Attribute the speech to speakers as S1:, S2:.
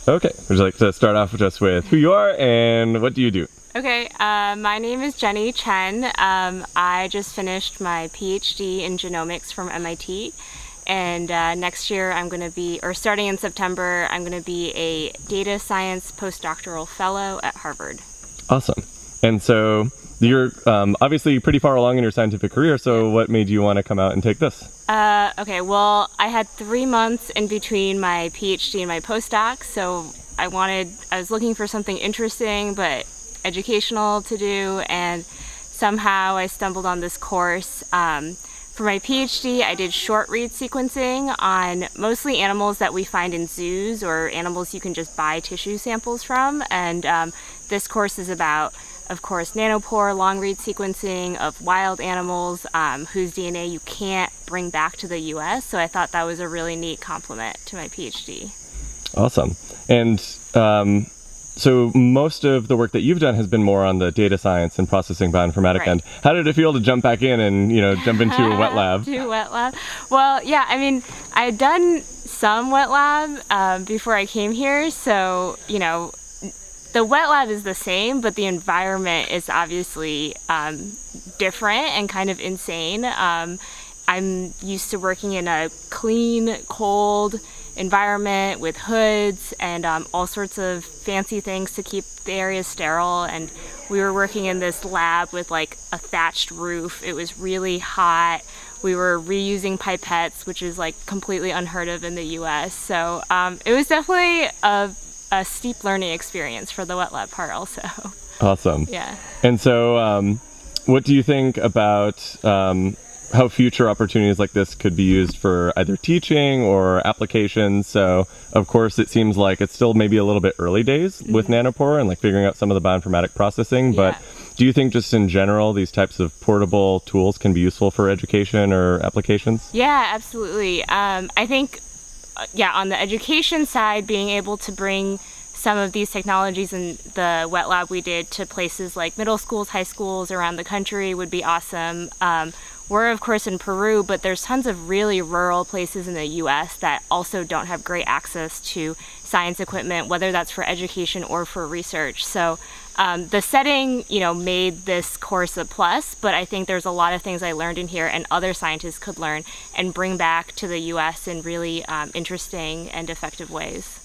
S1: Okay, would you like to start off just with who you are and what do you do?
S2: Okay, my name is Jenny Chen. I just finished my PhD in genomics from MIT, and next year I'm going to be, or starting in September, I'm going to be a data science postdoctoral fellow at Harvard.
S1: Awesome. And so you're obviously pretty far along in your scientific career, so what made you want to come out and take this?
S2: Okay, well, I had 3 months in between my PhD and my postdoc, so I was looking for something interesting but educational to do, and somehow I stumbled on this course. For my PhD, I did short read sequencing on mostly animals that we find in zoos or animals you can just buy tissue samples from, and this course is about, of course, nanopore long read sequencing of wild animals whose DNA you can't bring back to the US, so I thought that was a really neat complement to my PhD.
S1: Awesome. And so most of the work that you've done has been more on the data science and processing bioinformatic
S2: Right.
S1: end. How did it feel to jump back in and, jump into a wet lab?
S2: To wet lab. Well, yeah, I mean, I had done some wet lab before I came here, so, the wet lab is the same, but the environment is obviously different and kind of insane. I'm used to working in a clean, cold environment with hoods and all sorts of fancy things to keep the area sterile, and we were working in this lab with like a thatched roof. It was really hot. We were reusing pipettes, which is like completely unheard of in the US, so it was definitely a steep learning experience for the wet lab part also.
S1: Awesome.
S2: Yeah.
S1: And so what do you think about how future opportunities like this could be used for either teaching or applications? So, of course, it seems like it's still maybe a little bit early days with nanopore and like figuring out some of the bioinformatic processing, but do you think just in general these types of portable tools can be useful for education or applications?
S2: Yeah, absolutely. I think, on the education side, being able to bring some of these technologies in the wet lab we did to places like middle schools, high schools around the country would be awesome. We're, of course, in Peru, but there's tons of really rural places in the US that also don't have great access to science equipment, whether that's for education or for research. So the setting, made this course a plus, but I think there's a lot of things I learned in here and other scientists could learn and bring back to the US in really interesting and effective ways.